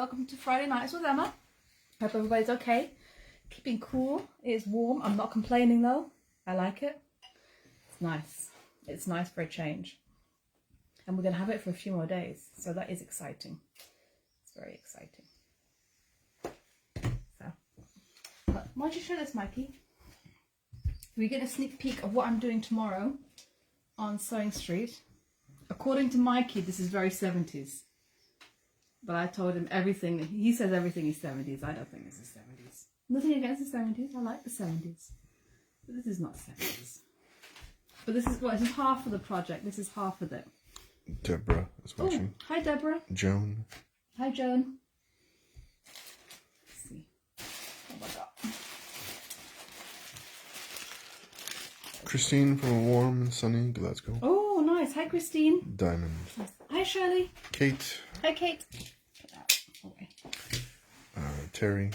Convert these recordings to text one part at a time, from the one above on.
welcome to Friday Nights with Emma. Hope everybody's okay. Keeping cool. It's warm. I'm not complaining though. I like it. It's nice. It's nice for a change. And we're going to have it for a few more days. So that is exciting. It's very exciting. So, but why don't you show this, Mikey? We get a sneak peek of what I'm doing tomorrow on Sewing Street. According to Mikey, this is very 70s. But I told him everything. He says everything is 70s. I don't think this is 70s. Nothing against the 70s. I like the 70s. But this is not 70s. But this is what? This is half of the project. This is half of it. Deborah is watching. Oh, hi, Deborah. Joan. Hi, Joan. Let's see. Oh my God. Christine from a warm and sunny Glasgow. Oh, nice. Hi, Christine. Diamond. Hi, Shirley. Kate. Hi, Kate. Put that away. Terry.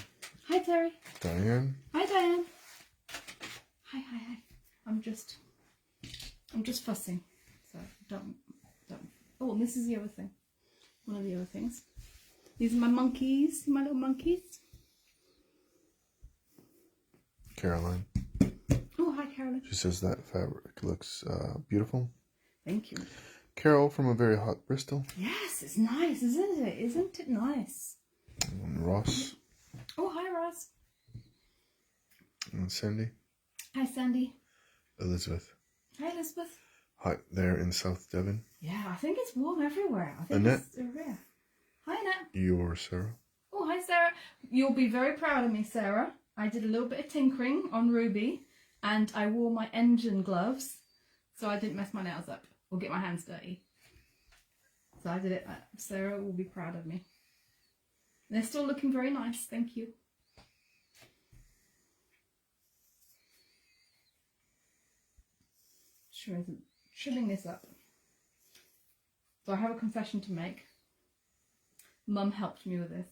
Hi, Terry. Diane. Hi, Diane. Hi. I'm just fussing. So don't. Oh, and this is the other thing. One of the other things. These are my monkeys. My little monkeys. Caroline. Oh, hi, Caroline. She says that fabric looks beautiful. Thank you. Carol from a very hot Bristol. Yes, it's nice, isn't it? Isn't it nice? And Ross. Oh, hi, Ross. And Sandy. Hi, Sandy. Elizabeth. Hi, Elizabeth. Hot there in South Devon. Yeah, I think it's warm everywhere. I think Annette. it's rare. Hi, Annette. Your Sarah. Oh, hi, Sarah. You'll be very proud of me, Sarah. I did a little bit of tinkering on Ruby, and I wore my engine gloves, so I didn't mess my nails up or get my hands dirty. So I did it. Sarah will be proud of me. They're still looking very nice. Thank you. Sure isn't trimming this up. So I have a confession to make. Mum helped me with this.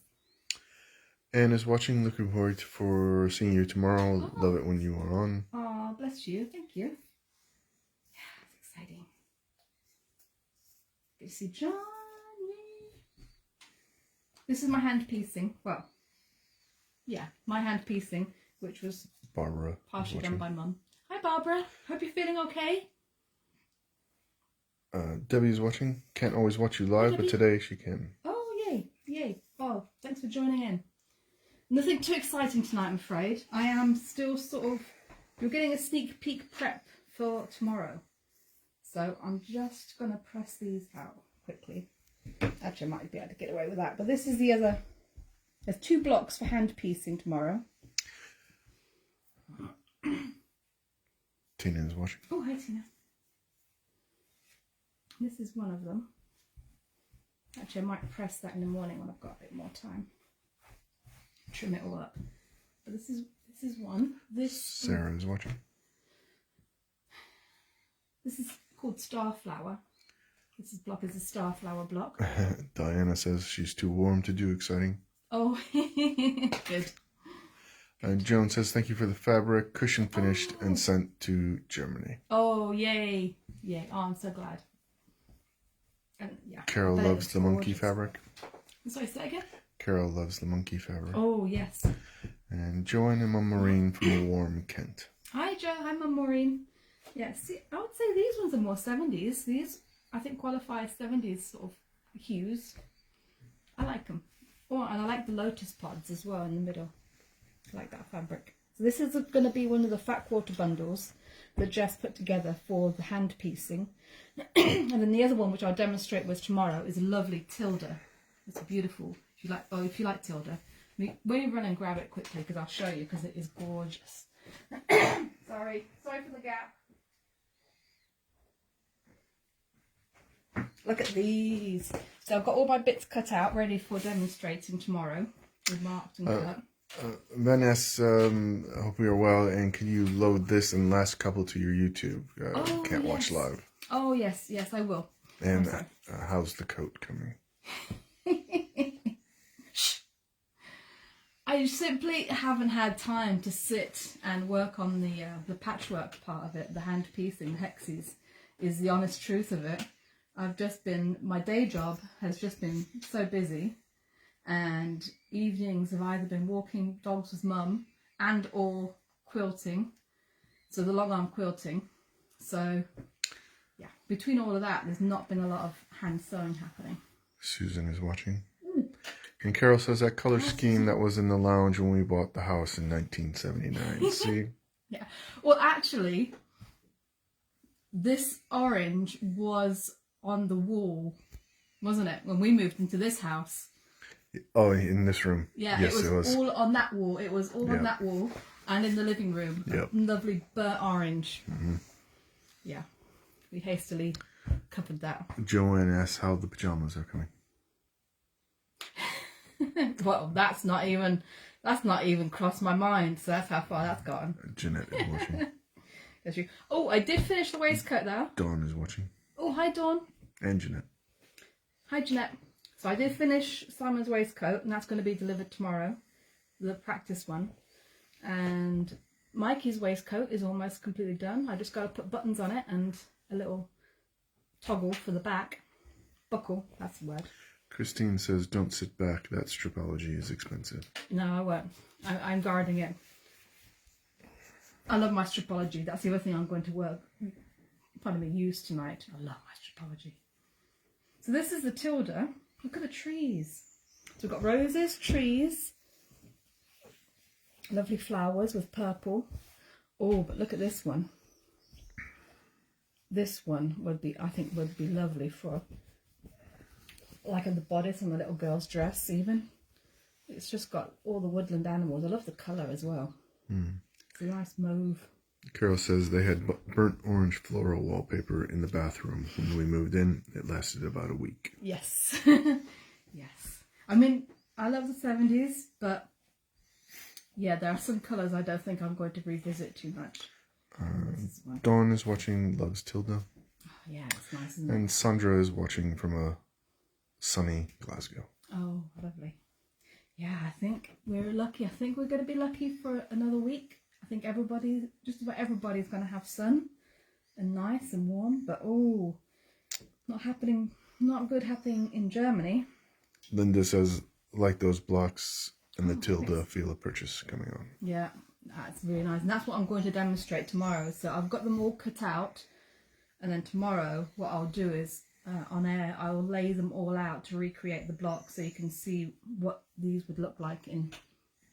Anne is watching. Looking forward for seeing you tomorrow. Oh. Love it when you are on. Oh, bless you. Thank you. Yeah, it's exciting. Good to see Johnny. This is my hand piecing. Well, yeah, my hand piecing, which was Barbara. partially done by Mum. Hi, Barbara. Hope you're feeling okay. Debbie's watching. Can't always watch you live, but today she can. Oh, yay. Oh, thanks for joining in. Nothing too exciting tonight, I'm afraid. I am still you're getting a sneak peek prep for tomorrow. So I'm just going to press these out quickly. Actually, I might be able to get away with that. But this is the other. There's 2 blocks for hand piecing tomorrow. Tina is watching. Oh, hi, Tina. This is one of them. Actually, I might press that in the morning when I've got a bit more time. Trim it all up. But this is one. Sarah is watching. This is called Starflower. This block is a Starflower block. Diana says she's too warm to do exciting. Oh, good. Joan says thank you for the fabric, cushion finished and sent to Germany. Oh, yay. Oh, I'm so glad. And yeah. Carol loves the monkey fabric. Sorry, say that again? Carol loves the monkey fabric. Oh, yes. And Joanne and Mum Maureen from a warm Kent. Hi, Joe. Hi, Mum Maureen. Yeah, see, I would say these ones are more 70s. These, I think, qualify as 70s sort of hues. I like them. Oh, and I like the lotus pods as well in the middle. I like that fabric. So this is going to be one of the fat quarter bundles that Jess put together for the hand piecing. And then the other one, which I'll demonstrate with tomorrow, is a lovely Tilda. It's beautiful. If you like Tilda. When you run and grab it quickly, because I'll show you, because it is gorgeous. Sorry for the gap. Look at these. So I've got all my bits cut out, ready for demonstrating tomorrow. They're marked and cut. Vanessa, hope you're well, and can you load this and last couple to your YouTube? Can't watch live. Oh, yes, I will. And how's the coat coming? I simply haven't had time to sit and work on the patchwork part of it, the hand piecing, the hexes, is the honest truth of it. My day job has just been so busy, and evenings have either been walking dogs with mum and or quilting. So the long arm quilting. So yeah, between all of that, there's not been a lot of hand sewing happening. Susan is watching. And Carol says that color scheme that was in the lounge when we bought the house in 1979. See? Yeah. Well, actually, this orange was on the wall, wasn't it? When we moved into this house. Oh, in this room. Yeah, yes, it was all on that wall. It was all on that wall and in the living room. Yep. Lovely burnt orange. Mm-hmm. Yeah. We hastily covered that. Joanne asks how the pajamas are coming. Well, that's not even crossed my mind. So that's how far that's gotten. Jeanette is watching. Oh, I did finish the waistcoat though. Dawn is watching. Oh, hi Dawn. And Jeanette. Hi Jeanette. So I did finish Simon's waistcoat, and that's going to be delivered tomorrow, the practice one. And Mikey's waistcoat is almost completely done. I just got to put buttons on it and a little toggle for the back. Buckle, that's the word. Christine says, don't sit back. That stripology is expensive. No, I won't. I'm guarding it. I love my stripology. That's the other thing I'm going to use tonight. I love my stripology. So this is the Tilda. Look at the trees. So we've got roses, trees, lovely flowers with purple. Oh, but look at this one. This one I think would be lovely for like in the bodice on the little girl's dress even. It's just got all the woodland animals. I love the colour as well. It's a nice mauve. Carol says they had burnt orange floral wallpaper in the bathroom when we moved in. It lasted about a week. Yes. Yes. I mean, I love the 70s, but yeah, there are some colours I don't think I'm going to revisit too much. Dawn is watching Loves Tilda. Oh, yeah, it's nice, isn't it? And Sandra is watching from a sunny Glasgow. Oh, lovely. Yeah, I think we're lucky. I think we're going to be lucky for another week. I think just about everybody's going to have sun and nice and warm. But not good happening in Germany. Linda says, like those blocks and the Tilda, feel a purchase coming on. Yeah, that's really nice. And that's what I'm going to demonstrate tomorrow. So I've got them all cut out. And then tomorrow, what I'll do is, on air, I will lay them all out to recreate the blocks so you can see what these would look like in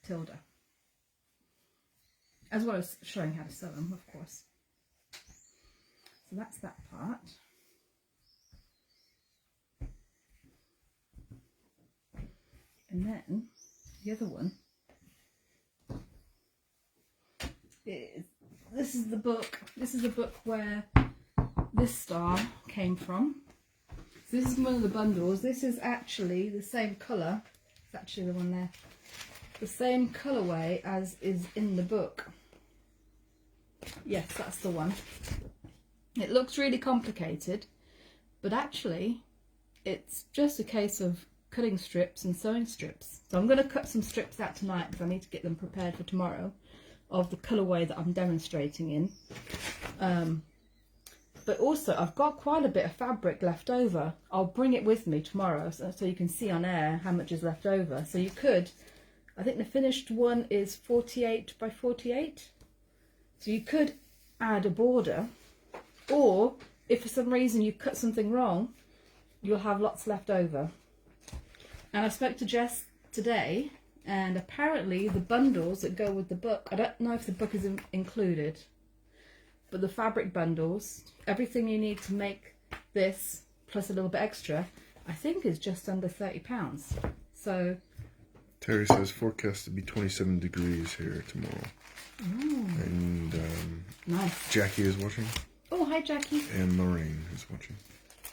Tilda. As well as showing how to sew them, of course. So that's that part. And then the other one is, this is the book. This is the book where this star came from. So this is one of the bundles. This is actually the same colour. It's actually the one there. The same colourway as is in the book. Yes, that's the one. It looks really complicated, but actually it's just a case of cutting strips and sewing strips. So I'm going to cut some strips out tonight because I need to get them prepared for tomorrow of the colourway that I'm demonstrating in. But also I've got quite a bit of fabric left over. I'll bring it with me tomorrow so you can see on air how much is left over. So you could, I think the finished one is 48 by 48. So you could add a border, or if for some reason you cut something wrong, you'll have lots left over. And I spoke to Jess today, and apparently the bundles that go with the book, I don't know if the book is included, but the fabric bundles, everything you need to make this, plus a little bit extra, I think is just under £30. So Terry says forecast to be 27 degrees here tomorrow. Oh. And nice. Jackie is watching. Oh, hi Jackie. And Lorraine is watching.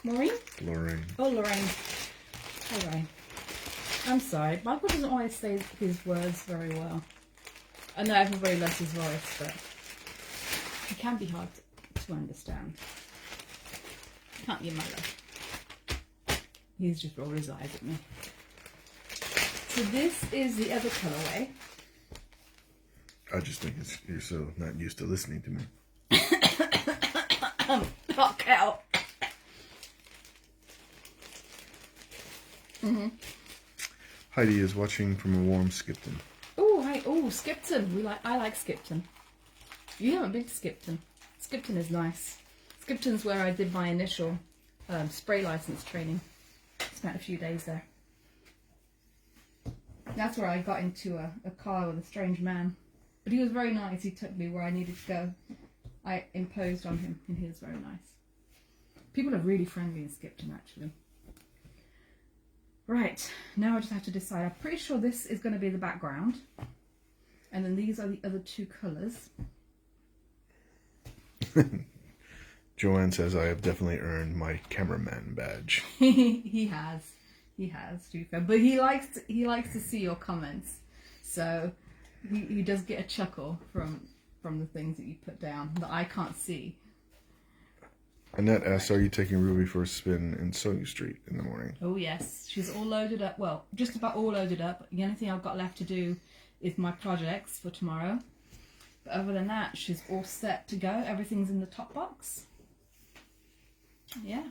Maureen? Lorraine. Oh, Lorraine. Hi, Lorraine. I'm sorry. Michael doesn't always say his words very well. I know everybody loves his voice, but it can be hard to understand. Can't you, my love? He's just rolled his eyes at me. So this is the other colourway. I just think you're so not used to listening to me. Fuck out. Heidi is watching from a warm Skipton. Oh, hi. Oh, Skipton. I like Skipton. You haven't been to Skipton. Skipton is nice. Skipton's where I did my initial spray license training. Spent a few days there. That's where I got into a car with a strange man. But he was very nice. He took me where I needed to go. I imposed on him and he was very nice. People are really friendly in Skipton, actually. Right, now I just have to decide. I'm pretty sure this is going to be the background. And then these are the other two colours. Joanne says, I have definitely earned my cameraman badge. He has, to be fair. But he likes to see your comments. So he does get a chuckle from the things that you put down that I can't see. Annette asks, are you taking Ruby for a spin in Sonia Street in the morning? Oh yes, she's all loaded up. Well, just about all loaded up. The only thing I've got left to do is my projects for tomorrow. But other than that, she's all set to go. Everything's in the top box. Yeah.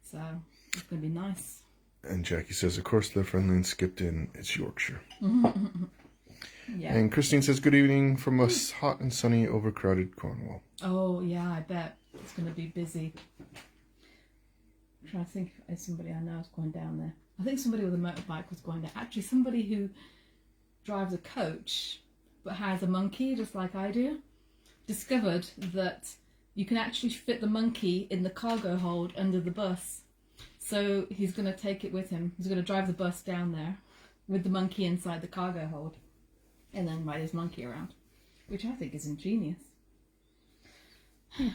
So it's going to be nice. And Jackie says, of course they're friendly and Skipton. It's Yorkshire. Yeah. And Christine says, good evening from us hot and sunny overcrowded Cornwall. Oh yeah, I bet it's going to be busy. I'm trying to think if there's somebody I know is going down there. I think somebody with a motorbike was going there. Actually, somebody who drives a coach but has a monkey, just like I do, discovered that you can actually fit the monkey in the cargo hold under the bus. So he's going to take it with him. He's going to drive the bus down there with the monkey inside the cargo hold and then ride his monkey around, which I think is ingenious.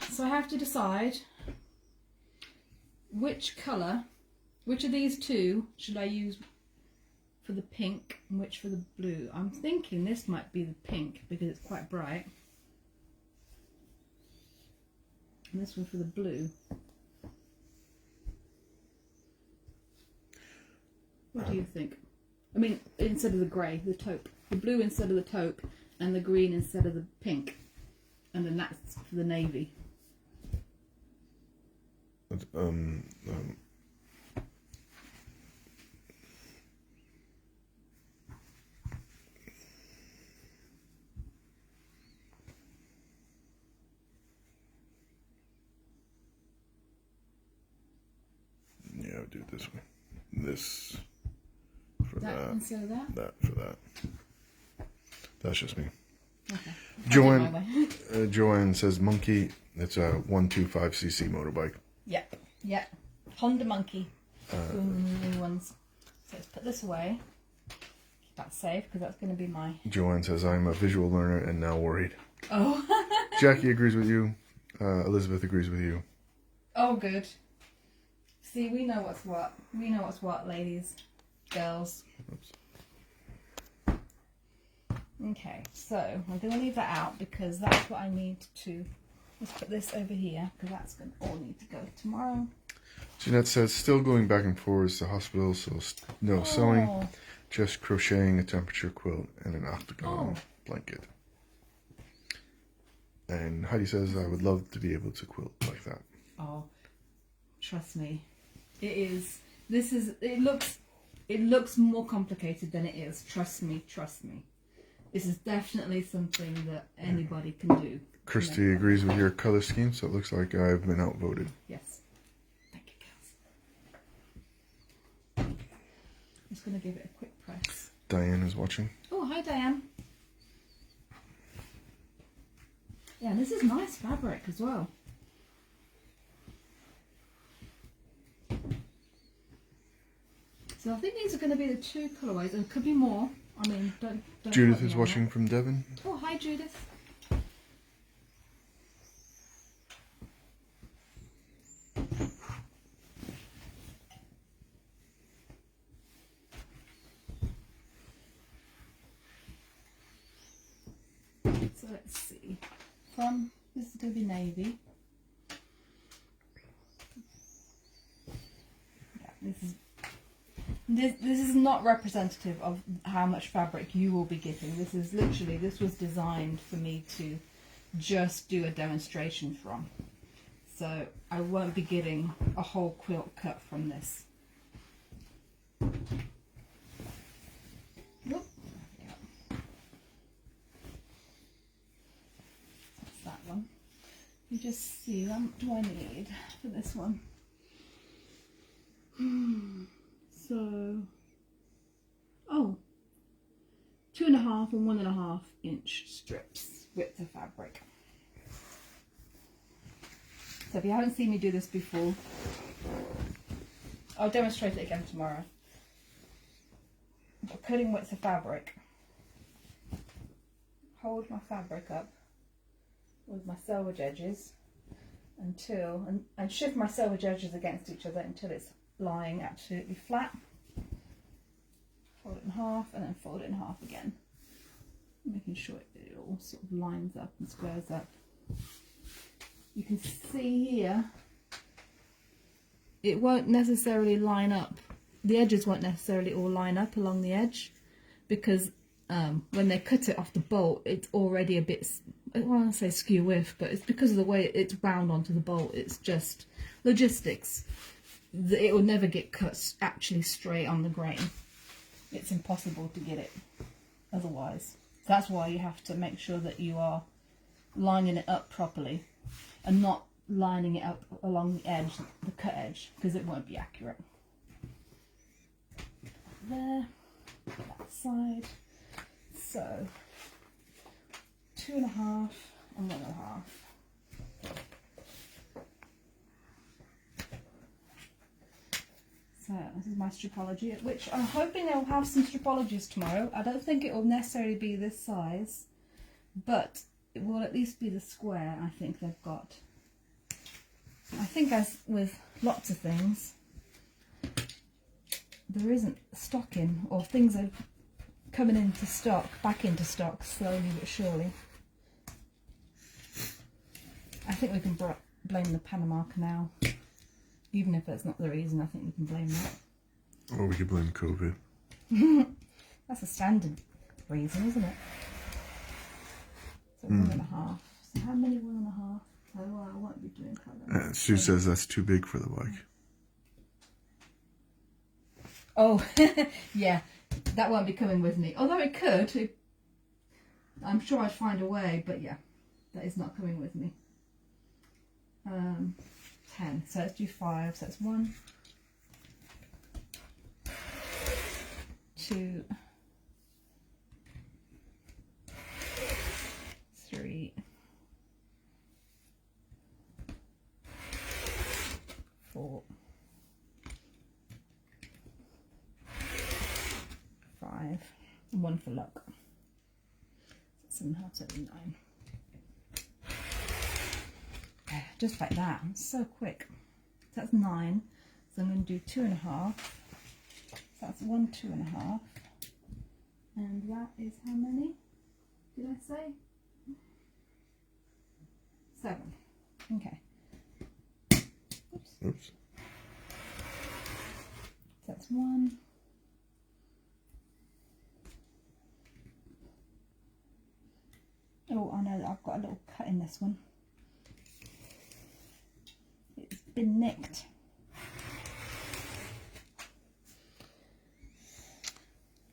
So I have to decide which colour, which of these two should I use for the pink and which for the blue. I'm thinking this might be the pink because it's quite bright. And this one for the blue. What do you think? I mean, instead of the grey, the taupe. The blue instead of the taupe and the green instead of the pink. And then that's for the navy. Yeah, I'll do it this way. This for That that. instead of that? That for that. That's just me. Okay. Joanne says monkey. It's a 125cc motorbike. Yep. Yep. Honda Monkey. New ones. So let's put this away. Keep that safe because that's going to be my... Joanne says I'm a visual learner and now worried. Oh. Jackie agrees with you. Elizabeth agrees with you. Oh, good. See, we know what's what. We know what's what, ladies, girls. Oops. Okay, so I'm going to leave that out because that's what I need to... Let's put this over here because that's going to all need to go tomorrow. Jeanette says still going back and forwards to hospital, so no sewing, just crocheting a temperature quilt and an octagon blanket. And Heidi says I would love to be able to quilt like that. Oh, trust me, it is. It looks more complicated than it is. Trust me. This is definitely something that anybody can do. Kirsty agrees with your color scheme, so it looks like I've been outvoted. Yes. Thank you, girls. I'm just going to give it a quick press. Diane is watching. Oh, hi, Diane. Yeah, this is nice fabric as well. So I think these are going to be the two colourways, and could be more. I mean, don't Judith quote me is on watching that. from Devon. Oh, hi, Judith. So let's see. This is going to be navy. Yeah, this is not representative of how much fabric you will be getting. This was designed for me to just do a demonstration from. So I won't be getting a whole quilt cut from this. Whoop. Yeah. That's that one. You just see, what do I need for this one? So, oh, 2.5 and 1.5 inch strips width of fabric. So if you haven't seen me do this before, I'll demonstrate it again tomorrow. But cutting width of fabric, hold my fabric up with my selvage edges until, and shift my selvage edges against each other until it's lying absolutely flat. Fold it in half and then fold it in half again, making sure it all sort of lines up and squares up. You can see here it won't necessarily line up, the edges won't necessarily all line up along the edge, because when they cut it off the bolt, it's already a bit, I don't want to say skew width, but it's because of the way it's wound onto the bolt. It's just logistics. It will never get cut actually straight on the grain. It's impossible to get it otherwise. That's why you have to make sure that you are lining it up properly and not lining it up along the edge, the cut edge, because it won't be accurate. There, that side. So 2.5 and 1.5. So this is my stripology, which I'm hoping they'll have some stripologies tomorrow. I don't think it will necessarily be this size, but it will at least be the square I think they've got. I think, as with lots of things, there isn't stocking, or things are coming into stock, back into stock slowly but surely. I think we can blame the Panama Canal. Even if that's not the reason, I think we can blame that. Or we could blame COVID. That's a standard reason, isn't it? So 1.5. So how many 1.5? Oh, well, I won't be doing colour. Sue says that's too big for the bike. Oh, yeah. That won't be coming with me. Although it could. I'm sure I'd find a way, but yeah. That is not coming with me. 10. So let's do 5. So that's 1, 2, 3, 4, 5, and 1 for luck. So 7.5, 7, 9. Just like that, so quick. So that's 9. So I'm going to do 2.5. So that's 1, 2.5. And that is how many? Did I say? 7. Okay. Oops. Oops. So that's 1. Oh, I know that I've got a little cut in this one. It's been nicked.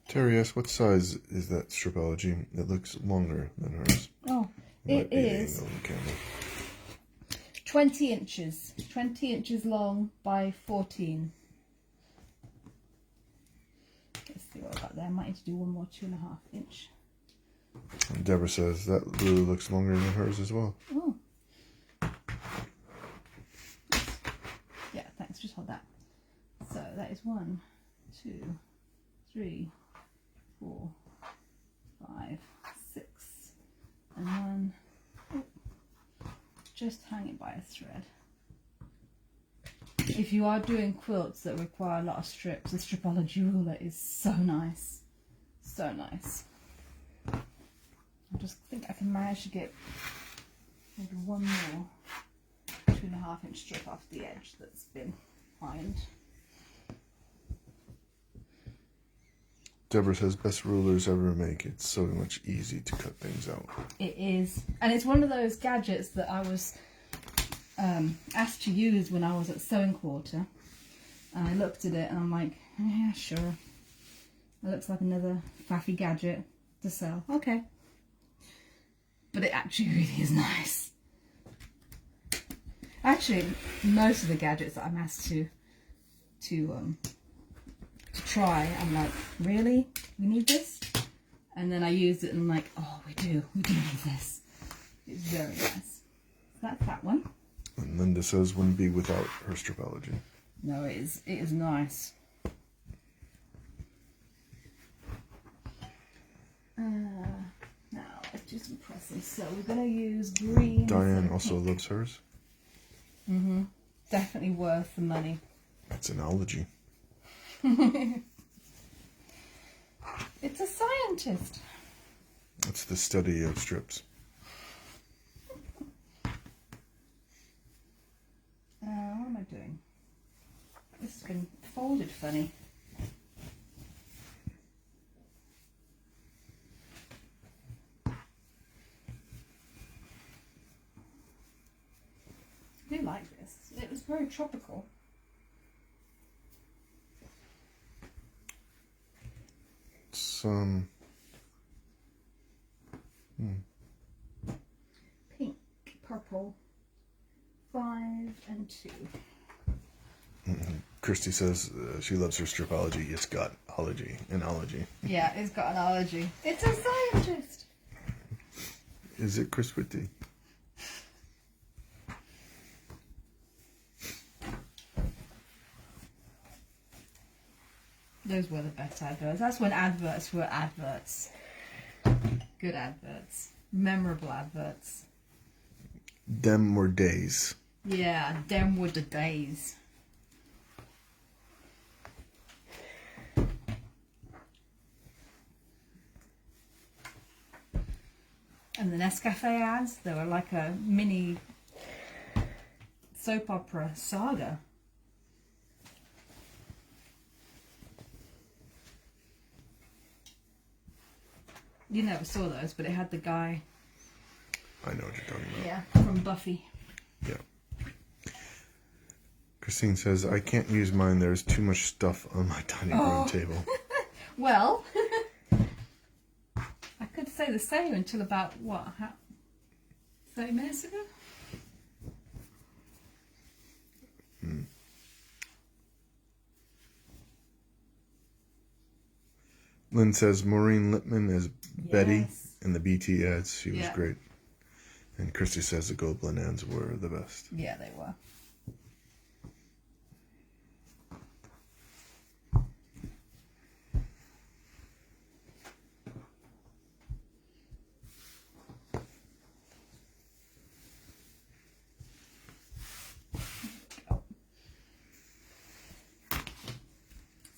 Terry asks, what size is that stripology? It looks longer than hers. Oh, it is 20 inches. 20 inches long by 14. Let's see what I've got there. I might need to do one more 2.5 inch. And Deborah says that really looks longer than hers as well. Oh. Yeah, thanks. Just hold that. So that is 1, 2, 3, 4, 5, 6, and 1. Oh, just hang it by a thread. If you are doing quilts that require a lot of strips, the stripology ruler is so nice. So nice. I just think I can manage to get maybe one more 2.5 inch strip off the edge that's been ironed. Deborah says, best rulers ever make. It's so much easy to cut things out. It is. And it's one of those gadgets that I was asked to use when I was at Sewing Quarter. And I looked at it and I'm like, yeah, sure. It looks like another faffy gadget to sell. Okay. But it actually really is nice. Actually, most of the gadgets that I'm asked to try, I'm like, really? We need this? And then I use it and I'm like, oh, we do need this. It's very nice. That's that one. And Linda says wouldn't be without her Stripology. No, it is nice. Now let's do some pressing. So we're gonna use green. Diane also loves hers. Definitely worth the money. It's an ology. It's a scientist. It's the study of strips. What am I doing? This has been folded funny. I do like this. It was very tropical. Some Pink, purple, 5 and 2. Christy says she loves her Stripology. It's got ology, an ology. Yeah, it's got an ology. It's a scientist. Is it Chris Whitty? Those were the best adverts. That's when adverts were adverts. Good adverts. Memorable adverts. Them were days. Yeah, them were the days. And the Nescafe ads, they were like a mini soap opera saga. You never saw those, but it had the guy. I know what you're talking about. Yeah, from Buffy. Yeah. Christine says, I can't use mine. There's too much stuff on my dining room table. Well, I could say the same until about, 30 minutes ago? Lynn says, Maureen Lipman as Betty Yes. in the BT ads. She was Yeah. great. And Christy says the Goldblum ads were the best. Yeah, they were.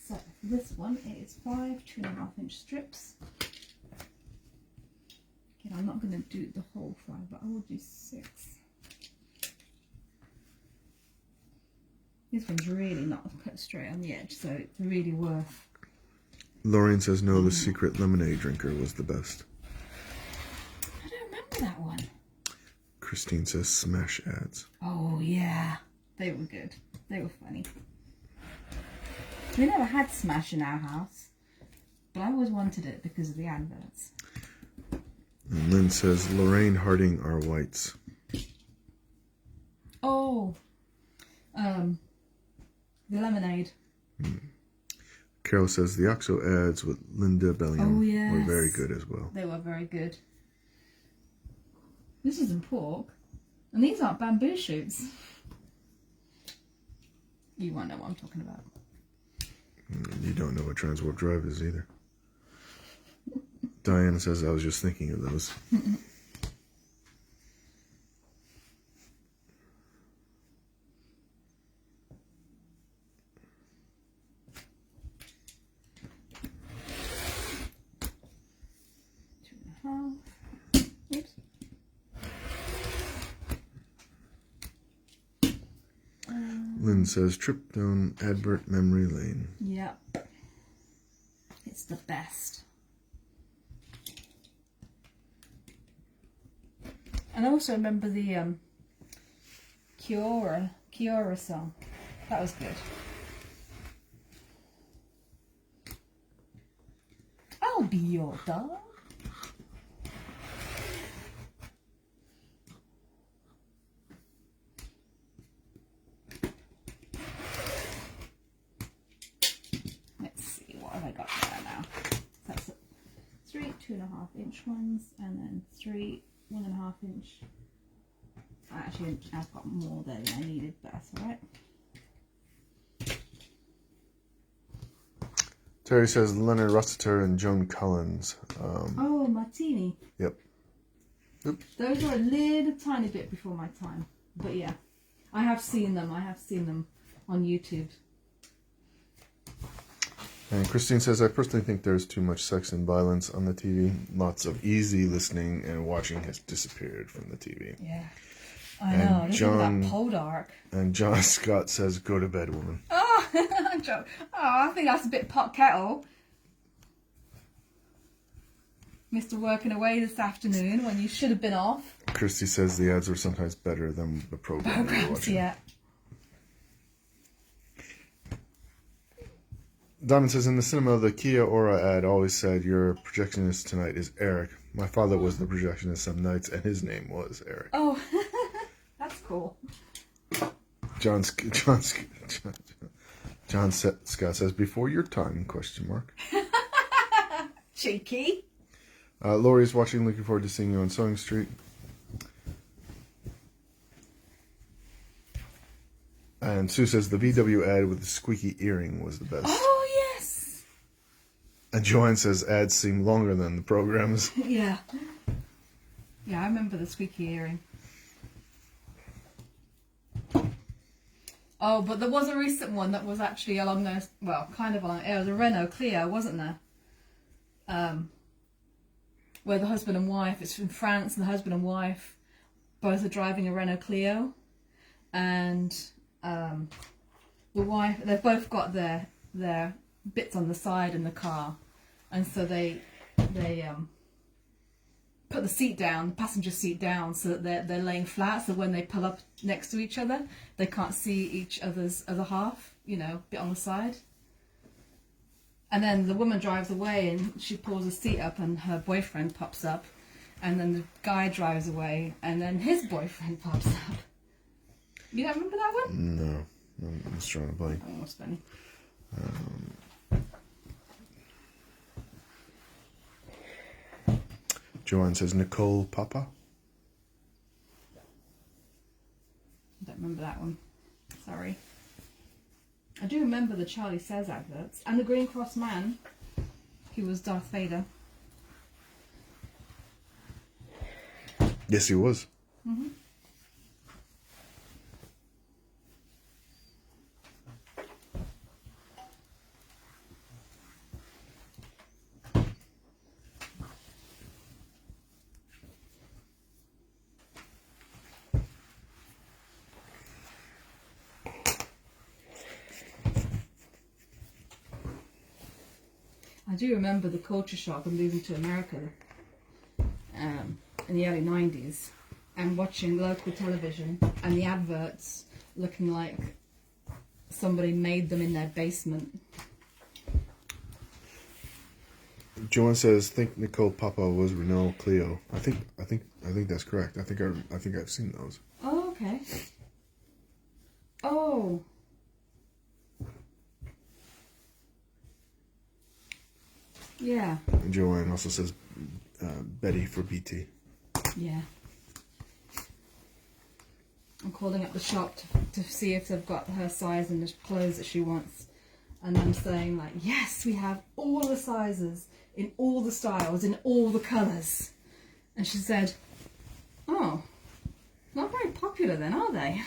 So this one is 5 2.5-inch strips. Again, I'm not going to do the whole 5, but I will do 6. This one's really not cut straight on the edge, so it's really worth. Lorraine says, no, the secret lemonade drinker was the best. I don't remember that one. Christine says, smash ads. Oh yeah, they were good. They were funny. We never had Smash in our house, but I always wanted it because of the adverts. And Lynn says, Lorraine Harding are whites. Oh, the lemonade. Carol says, the OXO ads with Linda Bellingham were very good as well. They were very good. This isn't pork, and these aren't bamboo shoots. You won't know what I'm talking about. You don't know what Transwarp Drive is either. Diana says, I was just thinking of those. Oops. Lynn says, trip down advert memory lane. Yep. It's the best. And I also remember the Kiora song. That was good. be your dog. Let's see, what have I got there now? That's 3 2.5-inch ones, and then 3 1.5-inch. Actually, I've got more there than I needed, but that's alright. Terry says Leonard Rossiter and Joan Collins. Oh, Martini. Yep. Oops. Those are a little tiny bit before my time. But yeah, I have seen them. I have seen them on YouTube. And Christine says, I personally think there's too much sex and violence on the TV. Lots of easy listening and watching has disappeared from the TV. Yeah. I know. Look at that Poldark. And John Scott says, go to bed, woman. Oh, I think that's a bit pot kettle. Mr. Working away this afternoon when you should have been off. Christy says the ads were sometimes better than the program we were watching. Yeah. Diamond says, in the cinema, the Kia Ora ad always said, your projectionist tonight is Eric. My father was the projectionist some nights, and his name was Eric. Oh, that's cool. John Scott says, before your time, question mark. Cheeky. Lori's watching, looking forward to seeing you on Sewing Street. And Sue says, the VW ad with the squeaky earring was the best. Oh, yes. And Joanne says, ads seem longer than the programs. Yeah. Yeah, I remember the squeaky earring. Oh, but there was a recent one that was actually along those, well, kind of along, it was a Renault Clio, wasn't there? Where the husband and wife, it's from France, and the husband and wife both are driving a Renault Clio. And the wife, they've both got their bits on the side in the car. And so they put the seat down, the passenger seat down, so that they're laying flat, so when they pull up next to each other, they can't see each other's other half, you know, bit on the side. And then the woman drives away and she pulls the seat up and her boyfriend pops up, and then the guy drives away and then his boyfriend pops up. You don't remember that one? No, I'm just trying to blank. Oh, what's funny? Joanne says, Nicole Papa. I don't remember that one. Sorry. I do remember the Charlie Says adverts. And the Green Cross Man. He was Darth Vader. Yes, he was. Mm-hmm. I do remember the culture shock of moving to America in the early 90s and watching local television and the adverts looking like somebody made them in their basement. Joanne says, think Nicole Papa was Renault Clio. I think that's correct. I think I've seen those. Oh, okay. Oh. Yeah. And Joanne also says Betty for BT. Yeah. I'm calling up the shop to see if they've got her size and the clothes that she wants. And I'm saying like, yes, we have all the sizes, in all the styles, in all the colours. And she said, oh, not very popular then, are they?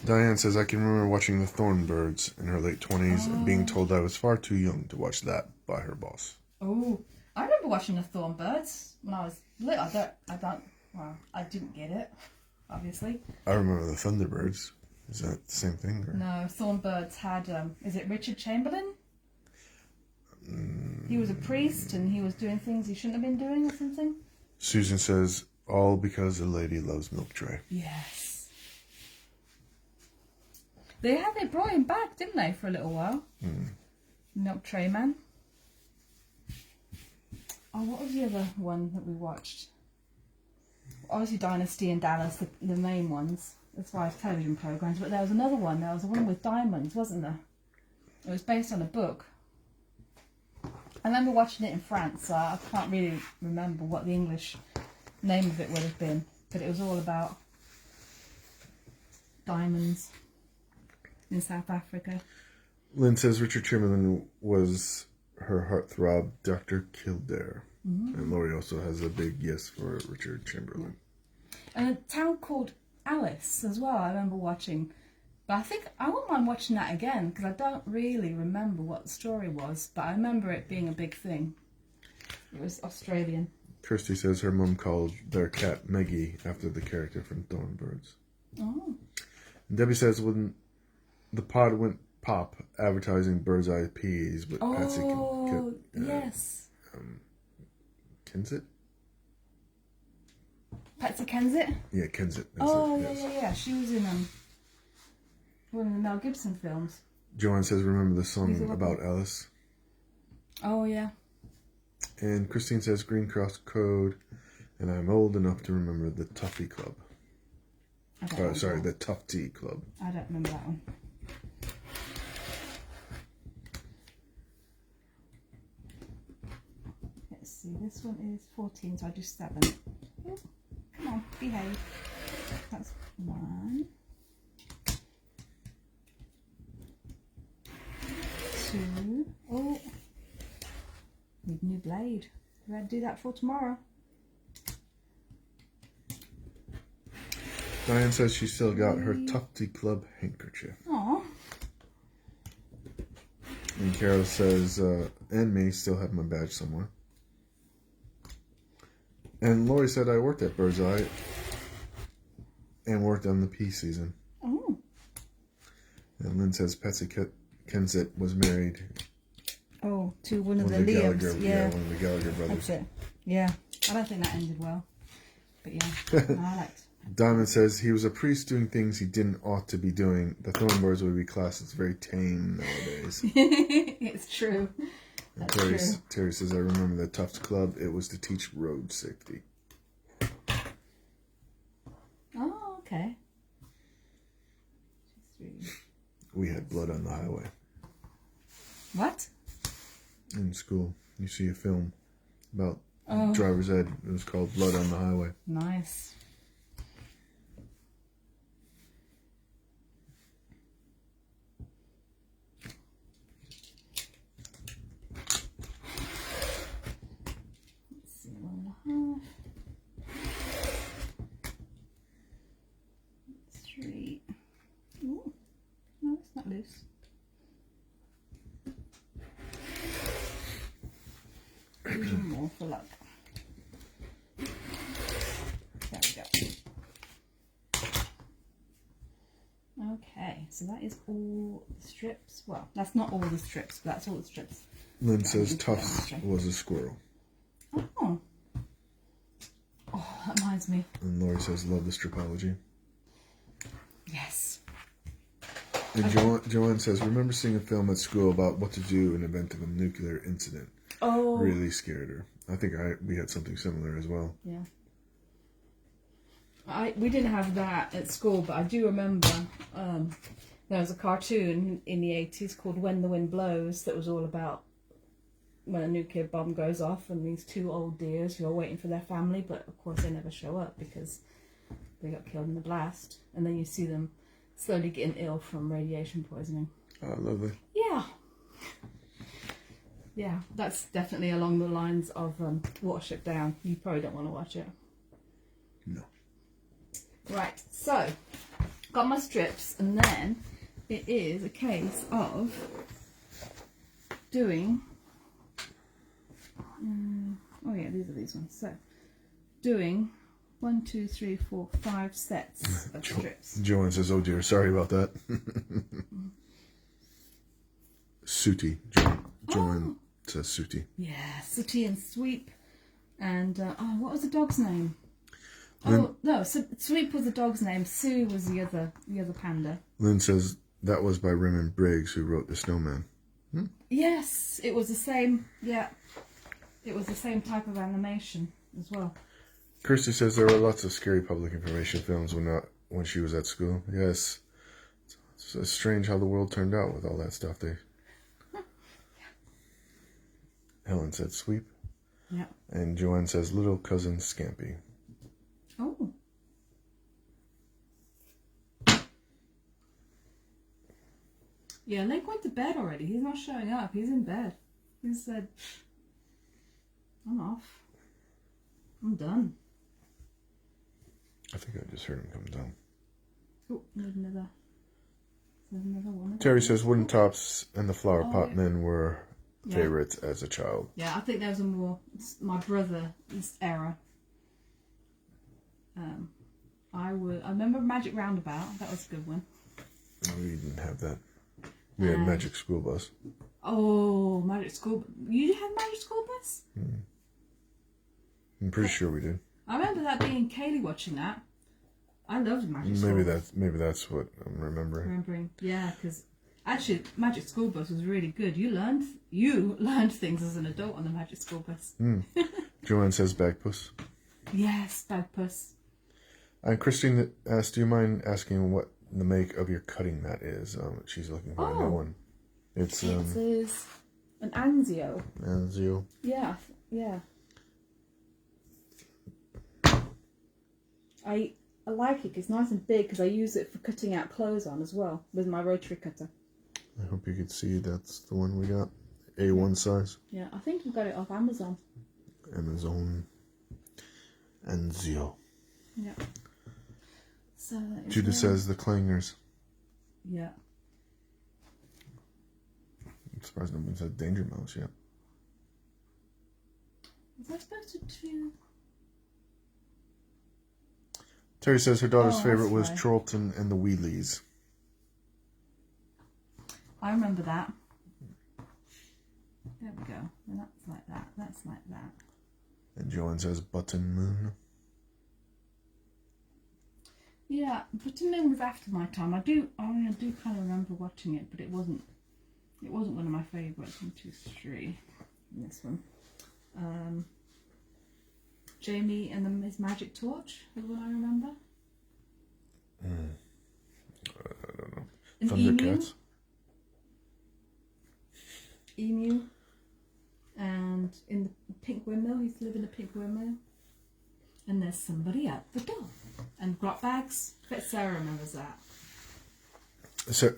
Diane says, I can remember watching The Thornbirds in her late 20s and being told I was far too young to watch that by her boss. Oh, I remember watching The Thornbirds when I was little. I didn't get it, obviously. I remember The Thunderbirds. Is that the same thing? Or? No, Thornbirds had, is it Richard Chamberlain? He was a priest and he was doing things he shouldn't have been doing or something. Susan says, all because a lady loves milk tray. Yes. They brought him back, didn't they, for a little while? Milk Tray Man. Oh, what was the other one that we watched? Obviously Dynasty and Dallas, the main ones, as far as television programs. But there was another one. There was a one with diamonds, wasn't there? It was based on a book. I remember watching it in France, so I can't really remember what the English name of it would have been. But it was all about diamonds in South Africa. Lynn says Richard Chamberlain was her heartthrob, Dr. Kildare. Mm-hmm. And Laurie also has a big yes for Richard Chamberlain. And a town called Alice as well, I remember watching. But I think I wouldn't mind watching that again because I don't really remember what the story was, but I remember it being a big thing. It was Australian. Kirsty says her mum called their cat Meggie after the character from Thornbirds. Oh. And Debbie says when the pod went pop advertising Bird's Eye Peas with Patsy yes. Kensett? Patsy Kensit? Yeah, Kensett. Yeah. She was in one of the Mel Gibson films. Joanne says, remember the song about Alice? Oh, yeah. And Christine says, Green Cross Code, and I'm old enough to remember the Tuffy Club. The Tough Tea Club. I don't remember that one. Let's see, this one is 14, so I'll do 7. Oh, come on, behave. That's 1. 2. Oh, need a new blade. We're going to do that for tomorrow. Diane says she still got her Tufty Club handkerchief. Aww. And Carol says, and me still have my badge somewhere. And Lori said, I worked at Bird's Eye and worked on the pea season. Oh. And Lynn says Patsy Kensett was married. Oh, to one of the Liams. Yeah, one of the Gallagher brothers. That's it. Yeah. I don't think that ended well. But yeah, no, I liked. Diamond says he was a priest doing things he didn't ought to be doing. The Thornbirds would be classed as very tame nowadays. It's true. That's true. Terry says, I remember the Tufts Club. It was to teach road safety. Oh, okay. We had blood on the highway. What? In school. You see a film about driver's ed. It was called Blood on the Highway. Nice. Let's see, 1.5. 3. Ooh. No, it's not loose. Even more for luck. There we go. Okay, so that is all the strips. Well, that's not all the strips, but that's all the strips. Lynn says Tufts was a squirrel. Oh. Oh, that reminds me. And Lori says, love the stripology. Yes. And Joanne says, remember seeing a film at school about what to do in the event of a nuclear incident. Oh. Really scared her. I think we had something similar as well. Yeah. We didn't have that at school, but I do remember there was a cartoon in the 80s called When the Wind Blows that was all about when a nuclear bomb goes off and these 2 old dears who are waiting for their family, but of course they never show up because they got killed in the blast. And then you see them slowly getting ill from radiation poisoning. Oh, lovely. Yeah. Yeah, that's definitely along the lines of Watership Down. You probably don't want to watch it. No. Right, so got my strips, and then it is a case of doing. Oh yeah, these are these ones. So doing 1, 2, 3, 4, 5 sets of strips. Joanne says, "Oh dear, sorry about that." Sooty. Joanne says Sooty. Yeah, Sooty and Sweep, and what was the dog's name? Lynn, Sweep was the dog's name. Sue was the other panda. Lynn says that was by Raymond Briggs, who wrote The Snowman. Yes, it was the same. Yeah. it was the same type of animation as well. Kirsty says there were lots of scary public information films when she was at school. Yes. It's strange how the world turned out with all that stuff. Helen said sweep. Yeah. And Joanne says little cousin Scampy. Oh. Yeah, Link went to bed already. He's not showing up. He's in bed. He said, I'm off. I'm done. I think I just heard him come down. Oh, there's another one. Terry says Wooden Tops and the Flower Pot yeah. Men were Yeah. favorites as a child. Yeah, I think there was a more my brother's era. I remember Magic Roundabout. That was a good one. We didn't have that. We had Magic School Bus. Oh, Magic School. You had Magic School Bus? I'm pretty sure we did. I remember that being Kaylee watching that. I loved Magic School Bus. Maybe that's what I'm remembering. Yeah, because actually Magic School Bus was really good. You learned things as an adult on the Magic School Bus. Joanne says Bagpuss. Yes, Bagpuss. And Christine asked, do you mind asking what the make of your cutting mat is? She's looking for a new one. It's it is an Anzio. Anzio. Yeah. I like it. It's nice and big because I use it for cutting out clothes on as well with my rotary cutter. I hope you could see that's the one we got. A1 size. Yeah, I think we got it off Amazon. Amazon. Anzio. Yeah. So Judith says the Clangers. Yeah. I'm surprised no one said Danger Mouse yet. Was I supposed to do... Terry says her daughter's favorite was right. Charlton and the Wheatleys. I remember that. There we go. And that's like that. That's like that. And Joanne says Button Moon. Yeah, Button Moon was after my time. I do kind of remember watching it, but it wasn't one of my favourites. 1, 2, 3. This one. Jamie and his Magic Torch is what I remember. I don't know. An Thundercats. Emu. And in the pink windmill, he used to live in the pink windmill. And there's somebody at the door. And grot bags. I bet Sarah remembers that.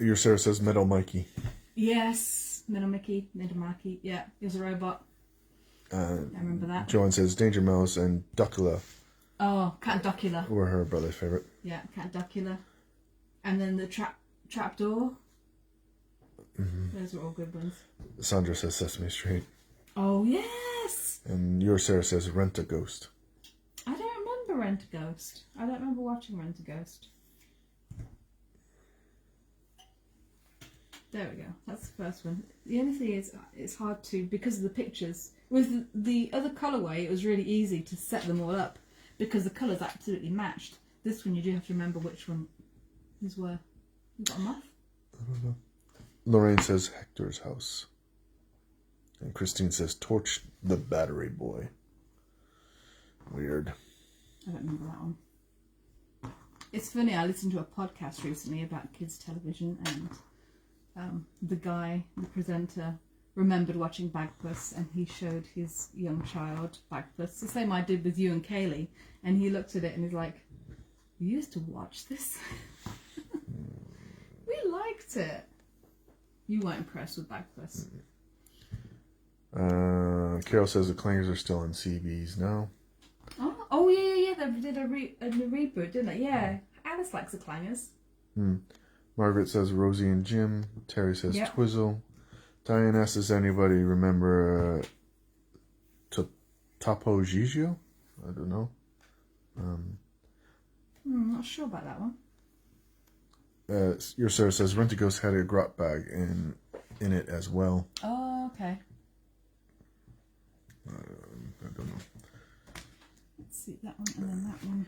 Your Sarah says Metal Mikey. Yes, Middle Mikey. Yeah, he was a robot. I remember that. Joanne says Danger Mouse and Duckula. Oh, Cat and Duckula. Were her brother's favorite. Yeah, Cat and Duckula. And then the trap door. Mm-hmm. Those were all good ones. Sandra says Sesame Street. Oh, yes! And your Sarah says Rent a Ghost. I don't remember Rent a Ghost. I don't remember watching Rent a Ghost. There we go. That's the first one. The only thing is, it's hard to, because of the pictures. With the other colourway, it was really easy to set them all up because the colours absolutely matched. This one, you do have to remember which one these were. You got a muff? I don't know. Lorraine says Hector's House. And Christine says Torch the Battery Boy. Weird. I don't remember that one. It's funny, I listened to a podcast recently about kids' television and the presenter, remembered watching Bagpuss and he showed his young child Bagpuss. The same I did with you and Kaylee. And he looked at it and he's like, "You used to watch this?" We liked it. You weren't impressed with Bagpuss. Carol says the Clangers are still on CBs now. Oh yeah. They did a reboot, didn't they? Yeah. Alice likes the Clangers. Margaret says Rosie and Jim. Terry says Yep. Twizzle. Diane asks, does anybody remember Topo Gigio? I don't know. Not sure about that one. Your Sarah says Rent a Ghost had a grot bag in it as well. Oh, okay. I don't know. Let's see, that one and then that one.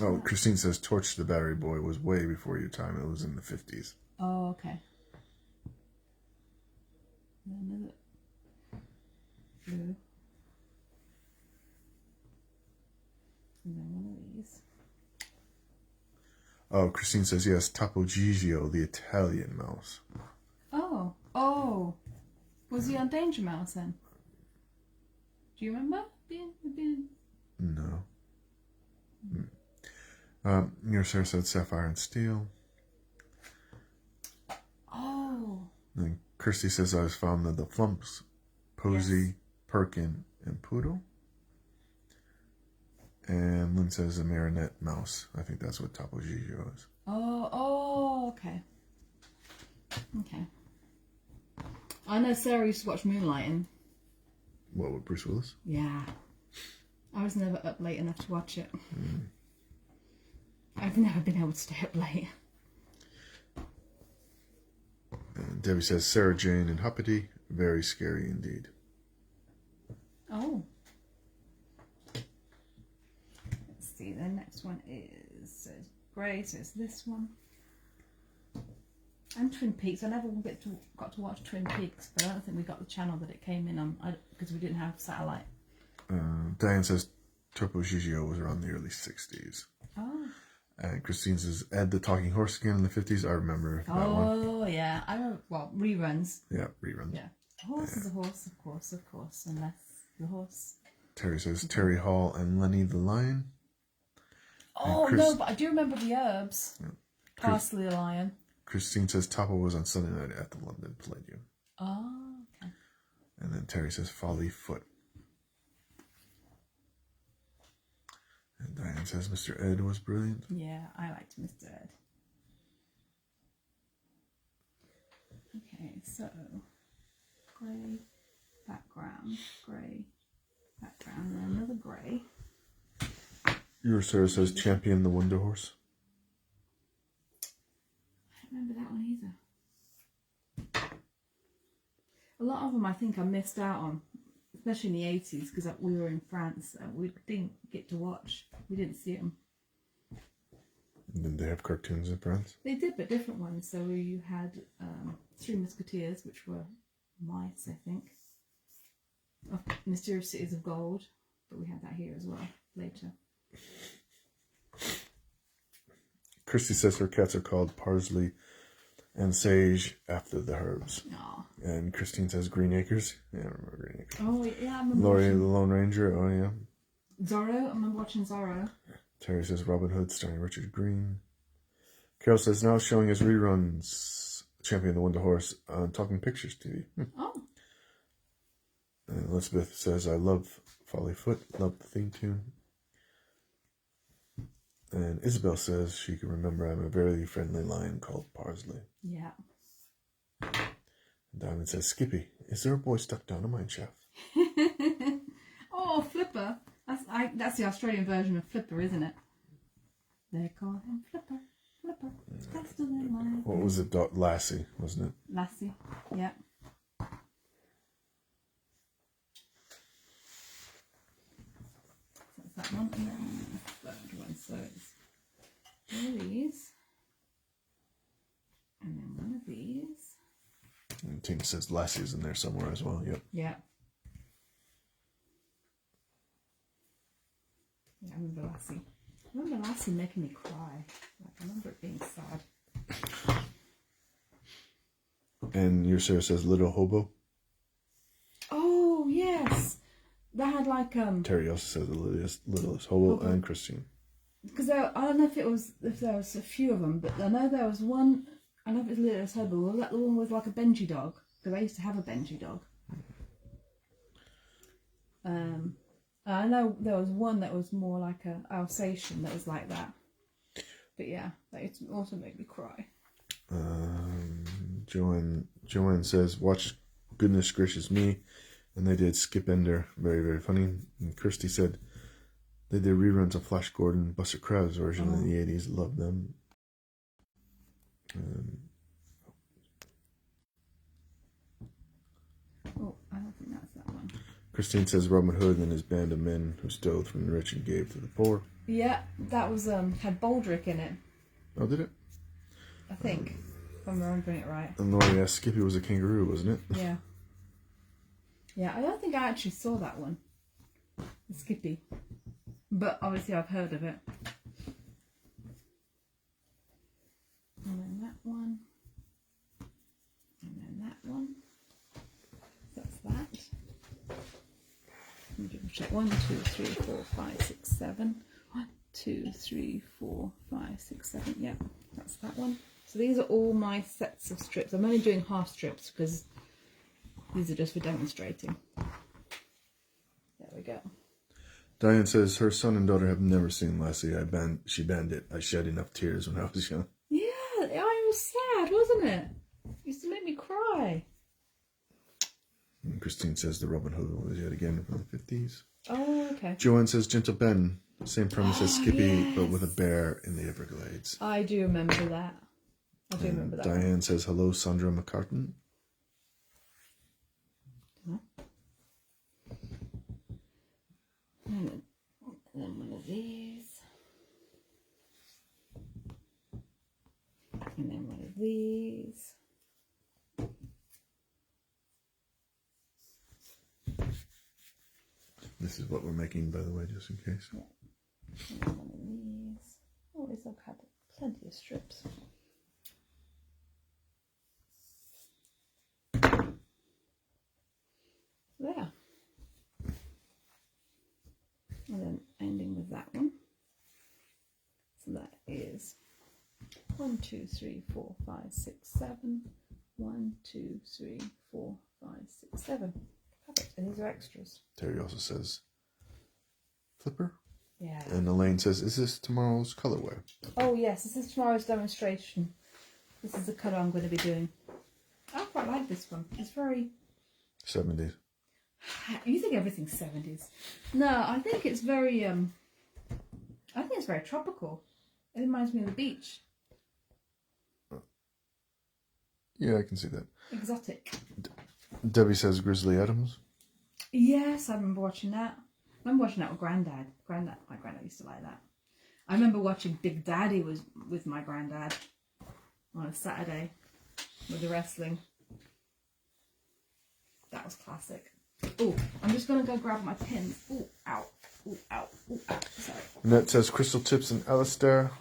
Oh, Christine says Torch the Battery Boy was way before your time. It was in the 50s. Oh, okay. Another blue. And then one of these. Oh, Christine says, yes, Topo Gigio, the Italian mouse. Oh. Oh. Was he on Danger Mouse then? Do you remember being? No. Your sir said Sapphire and Steel. Oh. And Kirsty says, I was found that the Flumps, Posey, Yes. Perkin, and Poodle. And Lynn says a marionette mouse. I think that's what Topo Gigio is. Oh, okay. Okay. I know Sarah used to watch Moonlighting. What, with Bruce Willis? Yeah. I was never up late enough to watch it. I've never been able to stay up late. And Debbie says Sarah Jane and Huppity, very scary indeed. Oh. Let's see, the next one is so it's grey, so it's this one. And Twin Peaks. I never got to watch Twin Peaks, but I don't think we got the channel that it came in on because we didn't have satellite. Diane says Topo Gigio was around the early 60s. Oh. And Christine says Ed the Talking Horse again in the 50s. I remember that one. Oh, yeah. I remember, well, reruns. Yeah, reruns. Yeah. A horse is a horse, of course, unless the horse. Terry says Terry Hall and Lenny the Lion. Oh, no, but I do remember the herbs. Yeah. Parsley the lion. Christine says Topo was on Sunday night at the London Palladium. Oh, okay. And then Terry says Folly Foot. And Diane says Mr. Ed was brilliant. Yeah, I liked Mr. Ed. Okay, so grey background, and another grey. Your Sarah says Champion the Wonder Horse. I don't remember that one either. A lot of them I think I missed out on, especially in the 80s, because we were in France and we didn't get to watch. We didn't see them. Did they have cartoons in France? They did, but different ones. So you had Three Musketeers, which were mice, I think. Of Mysterious Cities of Gold, but we had that here as well later. Christy says her cats are called Parsley and Sage after the herbs. Aw. And Christine says Green Acres. Yeah, I remember Green Acres. Oh, yeah, I remember Laurie the watching Lone Ranger. Oh, yeah. Zorro. I remember watching Zorro. Terry says Robin Hood starring Richard Green. Carol says now showing his reruns Champion the Wonder Horse on Talking Pictures TV. Oh. And Elizabeth says I love Folly Foot, love the theme tune. And Isabel says she can remember I'm a very friendly lion called Parsley. Yeah. And Diamond says Skippy, is there a boy stuck down a mine shaft? Oh, Flipper. That's the Australian version of Flipper, isn't it? They call him Flipper. Flipper. Faster than mine. What was it? Lassie, wasn't it? Lassie. Yeah. So that's that one. And then the third one. So it's one of these. And then one of these. And Tina says Lassie's in there somewhere as well. Yep. Yeah. Yeah, I remember Lassie. I remember Lassie making me cry. Like, I remember it being sad. And your Sarah says Little Hobo. Oh, yes. That had like, Terry also says the littlest Hobo and Christine. because I don't know if there was a few of them, but I know there was one, I don't know if it was Littlest Hobo, was that the one with like a Benji dog? Because I used to have a Benji dog. I know there was one that was more like a Alsatian that was like that. But yeah, that also made me cry. Joanne says, watch Goodness Gracious Me. And they did Skip Ender. Very, very funny. And Kirsty said they did reruns of Flash Gordon, Buster Crabbe's version in the 80s. Loved them. Oh, I don't think that's that one. Christine says Robin Hood and his band of men who stole from the rich and gave to the poor. Yeah, that was had Baldric in it, Oh, did it? I think. If I'm remembering it right. And Laurie asked Skippy was a kangaroo, wasn't it? Yeah. Yeah, I don't think I actually saw that one. The Skippy. But obviously I've heard of it. And then that one. And then that one. That's that. Let me double check. 1, 2, 3, 4, 5, 6, 7. 1, 2, 3, 4, 5, 6, 7. Yep, that's that one. So these are all my sets of strips. I'm only doing half strips because these are just for demonstrating. There we go. Diane says her son and daughter have never seen Lassie. She banned it. I shed enough tears when I was young. Yeah, it was sad, wasn't it? It used to make me cry. And Christine says the Robin Hood was yet again from the 50s. Oh, okay. Joanne says Gentle Ben. Same premise as Skippy, yes. but with a bear in the Everglades. I do remember that. I do remember that. Diane says hello, Sandra McCartan. And then one of these. And then one of these. This is what we're making, by the way, just in case. Yeah. And then one of these. Oh, at least I've had plenty of strips. There. And then ending with that one. So that is 1, 2, 3, 4, 5, 6, 7. 1, 2, 3, 4, 5, 6, 7. Perfect. And these are extras. Terry also says flipper. Yeah. And Elaine says, is this tomorrow's colorway? Oh yes, this is tomorrow's demonstration. This is the colour I'm going to be doing. I quite like this one. It's very... 70s. You think everything's 70s. No, I think it's very, I think it's very tropical. It reminds me of the beach. Yeah, I can see that. Exotic. Debbie says Grizzly Adams. Yes, I remember watching that. I remember watching that with Grandad. My Grandad used to like that. I remember watching Big Daddy was with my Grandad on a Saturday with the wrestling. That was classic. Oh, I'm just going to go grab my pins. Oh, ow. Oh, ow. Oh, ow. Sorry. Annette says Crystal Tips and Alistair.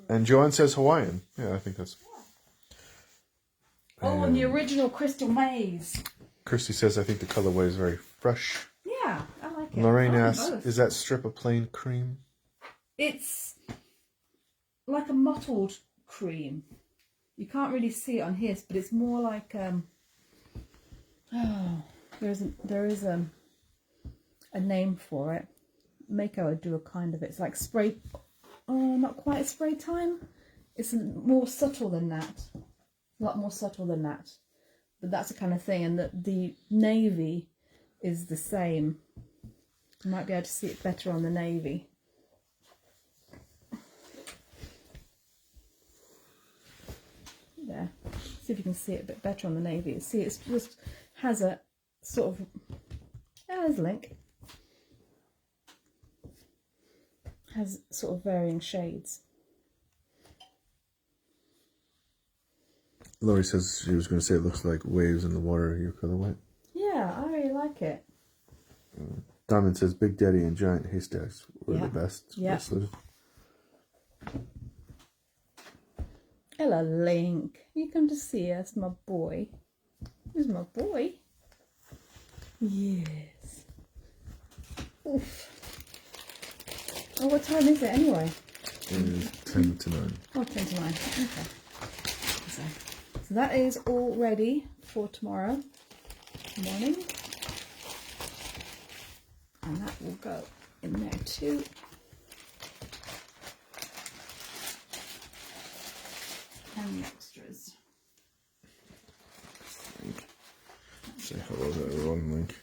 And Joanne says Hawaiian. Yeah, I think that's... Oh, and the original Crystal Maze. Kirsty says, I think the colorway is very fresh. Yeah, I like it. Lorraine I like asks, both. is that strip of plain cream? It's like a mottled cream. You can't really see it on his, but it's more like there is a name for it. Mako would do a kind of it. It's like spray. Oh, not quite spray time. It's more subtle than that. A lot more subtle than that. But that's the kind of thing, and the navy is the same. You might be able to see it better on the navy. There. See if you can see it a bit better on the navy. See, it just has a sort of... there's a link. Has sort of varying shades. Laurie says she was going to say it looks like waves in the water, your colorway. Yeah, I really like it. Diamond says Big Daddy and Giant Haystacks were the best. Yeah. Wrestlers. Hello, Link. You come to see us, my boy. Who's my boy? Yes. Oof. Oh, what time is it anyway? It is 10 to 9. Oh, 10 to 9. Okay. So that is all ready for tomorrow morning. And that will go in there too. And the extras. Say hello to everyone, Link.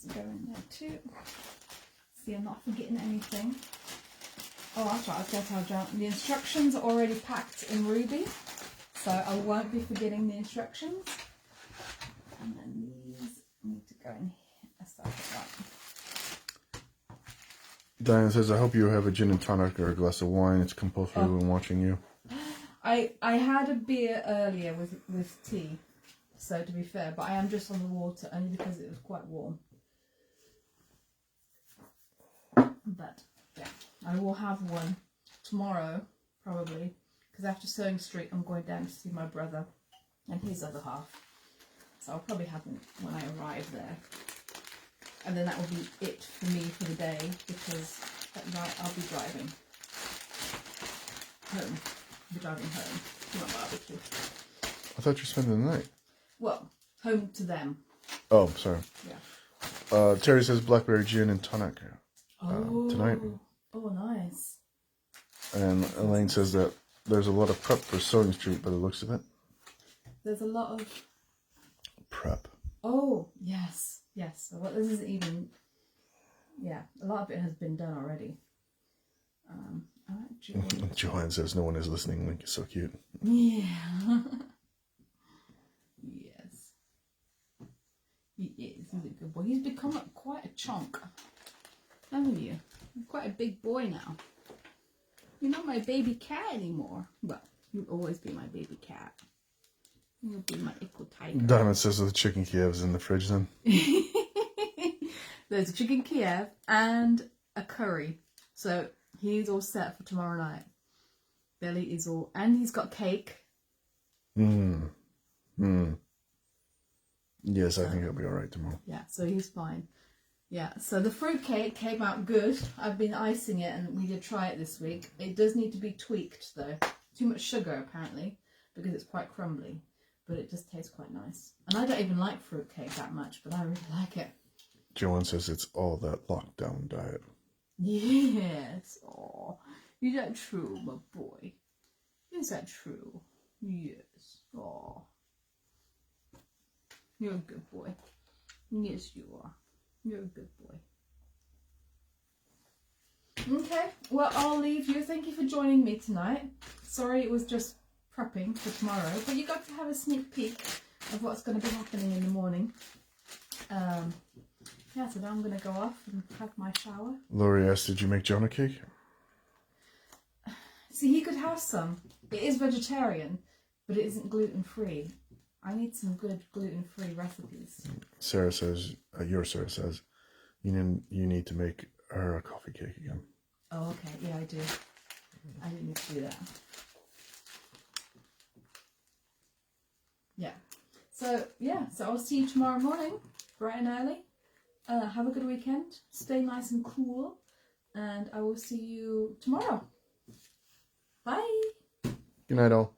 needs to go in there too. See, I'm not forgetting anything. Oh, that's right, I was going to tell John. The instructions are already packed in Ruby, so I won't be forgetting the instructions. And then these need to go in here. Let's start with that. Diane says, I hope you have a gin and tonic or a glass of wine. It's compulsory when watching you. I had a beer earlier with tea, so to be fair, but I am just on the water only because it was quite warm. But yeah, I will have one tomorrow probably, because after Sewing Street I'm going down to see my brother and his other half, so I'll probably have one when I arrive there, and then that will be it for me for the day, because at night I'll be driving home. I'll be driving home to my barbecue. I thought you were spending the night. Well, home to them. Oh, sorry. Yeah. Terry says blackberry gin and tonic Oh, tonight. Oh, nice. And Elaine says that there's a lot of prep for Sewing Street by the looks of it. There's a lot of Prep. Oh, yes, yes. So what this isn't even. Yeah, a lot of it has been done already. I like Joanne. Joanne says no one is listening. Link is so cute. Yeah. Yes. He is. He's a good boy. He's become quite a chunk, haven't you? You're quite a big boy now. You're not my baby cat anymore. Well, you'll always be my baby cat. You'll be my equal tiger. Diamond says the chicken Kiev's in the fridge then. There's a chicken Kiev and a curry. So he's all set for tomorrow night. Billy is all... And he's got cake. Yes, I think he'll be alright tomorrow. Yeah, so he's fine. Yeah, so the fruit cake came out good. I've been icing it and we did try it this week. It does need to be tweaked though. Too much sugar apparently, because it's quite crumbly. But it just tastes quite nice. And I don't even like fruit cake that much, but I really like it. Joanne says it's all that lockdown diet. Yes. Oh, is that true, my boy? Is that true? Yes. Oh. You're a good boy. Yes, you are. You're a good boy. Okay, well, I'll leave you. Thank you for joining me tonight. Sorry it was just prepping for tomorrow, but you got to have a sneak peek of what's going to be happening in the morning. Yeah, so now I'm going to go off and have my shower. Laurie asked, did you make Jonah cake? See, he could have some. It is vegetarian, but it isn't gluten-free. I need some good gluten-free recipes. Sarah says, your Sarah says, you need to make her a coffee cake again. Oh, okay. Yeah, I do. I do need to do that. Yeah. So, yeah. So I'll see you tomorrow morning, bright and early. Have a good weekend. Stay nice and cool. And I will see you tomorrow. Bye. Good night, all.